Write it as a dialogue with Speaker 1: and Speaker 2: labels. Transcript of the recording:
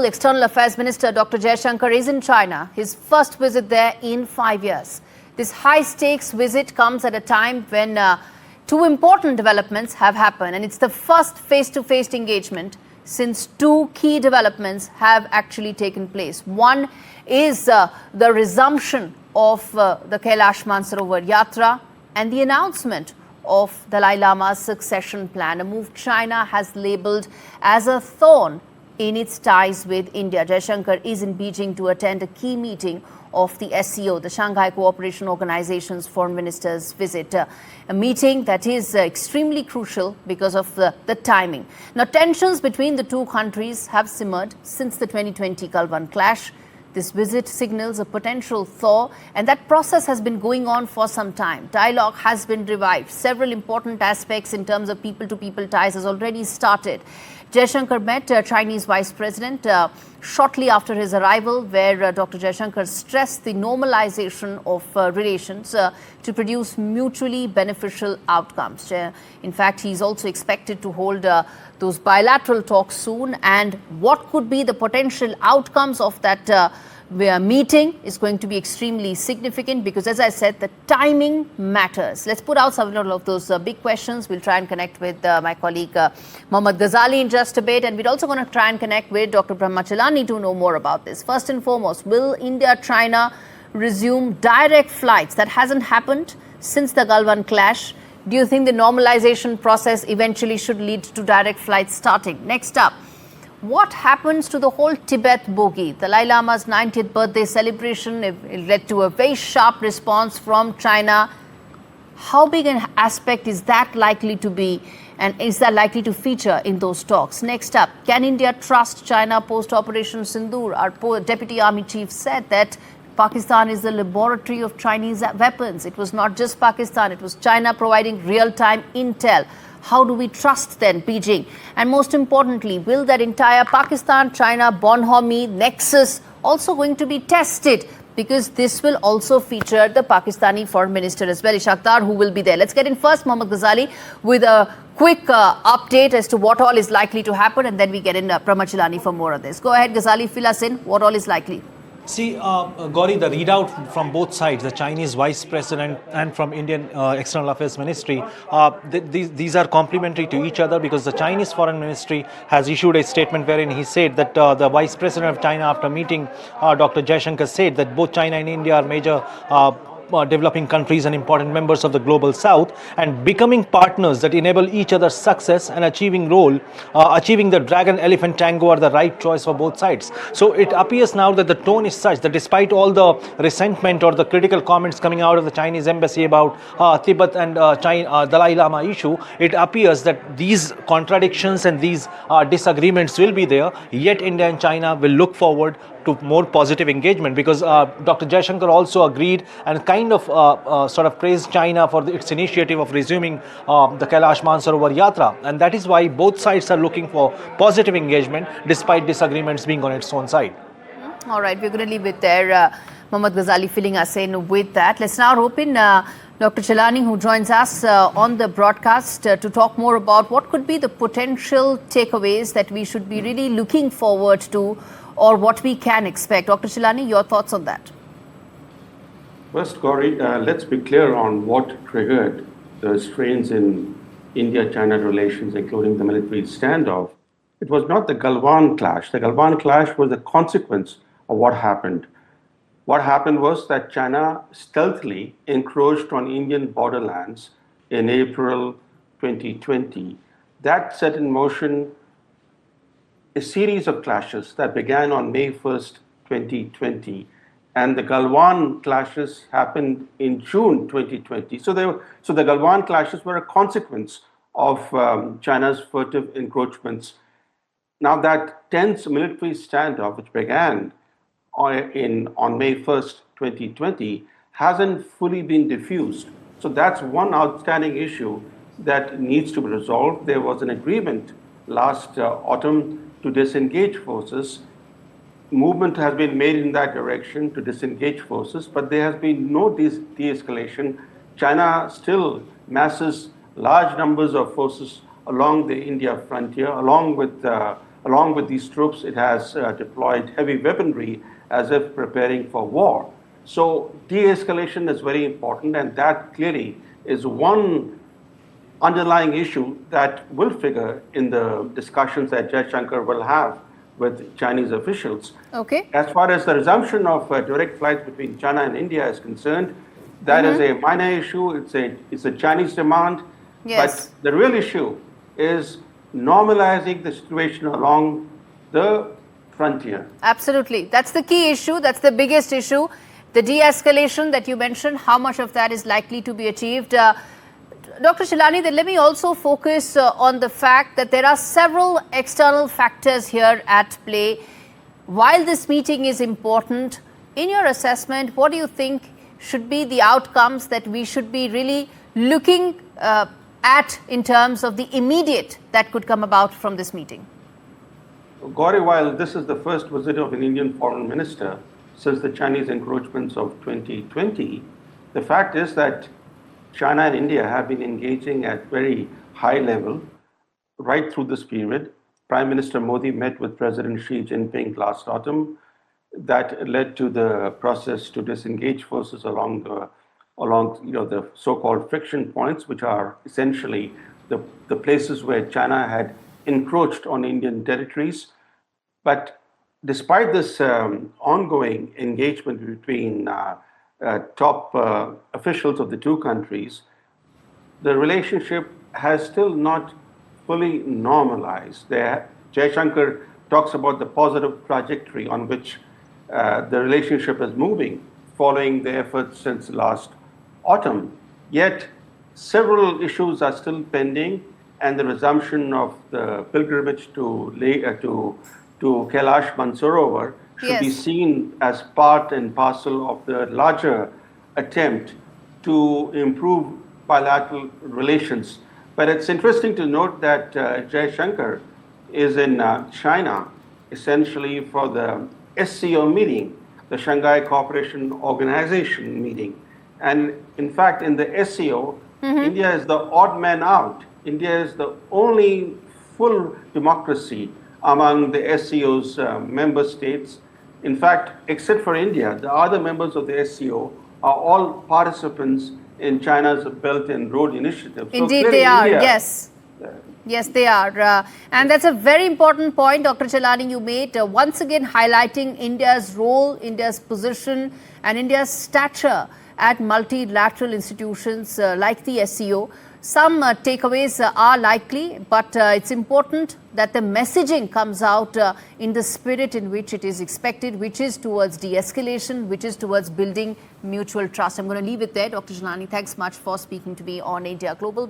Speaker 1: External Affairs Minister Dr. Jaishankar is in China, his first visit there in 5 years. This high-stakes visit comes at a time when two important developments have happened, and it's the first face-to-face engagement since two key developments have actually taken place. One is the resumption of the Kailash Mansarovar Yatra and the announcement of Dalai Lama's succession plan, a move China has labelled as a thorn in its ties with India. Jaishankar is in Beijing to attend a key meeting of the SCO, the Shanghai Cooperation Organization's foreign ministers' visit. A meeting that is extremely crucial because of the timing. Now, tensions between the two countries have simmered since the 2020 Galwan clash. This visit signals a potential thaw, and that process has been going on for some time. Dialogue has been revived. Several important aspects in terms of people-to-people ties has already started. Jaishankar met Chinese Vice President shortly after his arrival, where Dr. Jaishankar stressed the normalization of relations to produce mutually beneficial outcomes. In fact, he is also expected to hold those bilateral talks soon, and what could be the potential outcomes of that meeting is going to be extremely significant because, as I said, the timing matters. Let's put out several of those big questions. We'll try and connect with my colleague Mohammad Ghazali in just a bit, and we're also going to try and connect with Dr. Brahma Chellaney to know more about this. First and foremost, will India-China resume direct flights? That hasn't happened since the Galwan clash. Do you think the normalization process eventually should lead to direct flights starting? Next up, what happens to the whole Tibet bogey? The Dalai Lama's 90th birthday celebration led to a very sharp response from China. How big an aspect is that likely to be, and is that likely to feature in those talks? Next up, can India trust China post-Operation Sindoor? Our Deputy Army Chief said that Pakistan is the laboratory of Chinese weapons. It was not just Pakistan, it was China providing real-time intel. How do we trust then Beijing? And most importantly, will that entire Pakistan-China Bonhomme nexus also going to be tested? Because this will also feature the Pakistani foreign minister as well, Ishaq, who will be there. Let's get in first, Mohammad Ghazali, with a quick update as to what all is likely to happen, and then we get in Brahma Chellaney for more of this. Go ahead, Ghazali, fill us in. What all is likely?
Speaker 2: See, Gaurie, the readout from both sides, the Chinese Vice President and from Indian External Affairs Ministry, these are complementary to each other because the Chinese Foreign Ministry has issued a statement wherein he said that the Vice President of China, after meeting Dr. Jaishankar, said that both China and India are major developing countries and important members of the global south, and becoming partners that enable each other's success and achieving the dragon elephant tango are the right choice for both sides. So it appears now that the tone is such that despite all the resentment or the critical comments coming out of the Chinese embassy about Tibet and Dalai Lama issue, it appears that these contradictions and these disagreements will be there, yet India and China will look forward to more positive engagement because Dr. Jaishankar also agreed and kind of sort of praised China for its initiative of resuming the Kailash Mansarovar Yatra, and that is why both sides are looking for positive engagement despite disagreements being on its own side.
Speaker 1: All right, we're going to leave it there. Mohammad Ghazali filling us in with that. Let's now rope in Dr. Chellaney, who joins us on the broadcast to talk more about what could be the potential takeaways that we should be really looking forward to, or what we can expect. Dr. Chellaney, your thoughts on that?
Speaker 3: First, Gaurie, let's be clear on what triggered the strains in India-China relations, including the military standoff. It was not the Galwan clash. The Galwan clash was a consequence of what happened. What happened was that China stealthily encroached on Indian borderlands in April 2020. That set in motion a series of clashes that began on May 1st, 2020, and the Galwan clashes happened in June 2020. So the Galwan clashes were a consequence of China's furtive encroachments. Now that tense military standoff, which began on May 1st, 2020, hasn't fully been diffused. So that's one outstanding issue that needs to be resolved. There was an agreement last autumn to disengage forces. Movement has been made in that direction to disengage forces, but there has been no de-escalation. China still masses large numbers of forces along the India frontier, along with along with these troops, it has deployed heavy weaponry as if preparing for war. So de-escalation is very important, and that clearly is one underlying issue that will figure in the discussions that Jaishankar will have with Chinese officials.
Speaker 1: Okay.
Speaker 3: As far as the resumption of direct flights between China and India is concerned, that is a minor issue. It's a Chinese demand.
Speaker 1: Yes.
Speaker 3: But the real issue is normalizing the situation along the frontier.
Speaker 1: Absolutely. That's the key issue. That's the biggest issue. The de-escalation that you mentioned, how much of that is likely to be achieved? Dr. Chellaney, then let me also focus on the fact that there are several external factors here at play. While this meeting is important, in your assessment, what do you think should be the outcomes that we should be really looking at in terms of the immediate that could come about from this meeting?
Speaker 3: Gaurie, while this is the first visit of an Indian foreign minister since the Chinese encroachments of 2020, the fact is that China and India have been engaging at very high level right through this period. Prime Minister Modi met with President Xi Jinping last autumn. That led to the process to disengage forces along the so-called friction points, which are essentially the places where China had encroached on Indian territories. But despite this ongoing engagement between top officials of the two countries, the relationship has still not fully normalized. Jaishankar talks about the positive trajectory on which the relationship is moving following the efforts since last autumn. Yet, several issues are still pending, and the resumption of the pilgrimage to Kailash Mansarovar should be seen as part and parcel of the larger attempt to improve bilateral relations. But it's interesting to note that Jaishankar is in China essentially for the SCO meeting, the Shanghai Cooperation Organization meeting. And in fact, in the SCO, India is the odd man out. India is the only full democracy among the SCO's member states. In fact, except for India, the other members of the SCO are all participants in China's Belt and Road Initiative.
Speaker 1: Indeed, they are, yes. Yes, they are. And that's a very important point, Dr. Chellaney, you made, once again highlighting India's role, India's position, and India's stature at multilateral institutions like the SCO. Some takeaways are likely, but it's important that the messaging comes out in the spirit in which it is expected, which is towards de-escalation, which is towards building mutual trust. I'm going to leave it there. Dr. Chellaney, thanks much for speaking to me on India Global.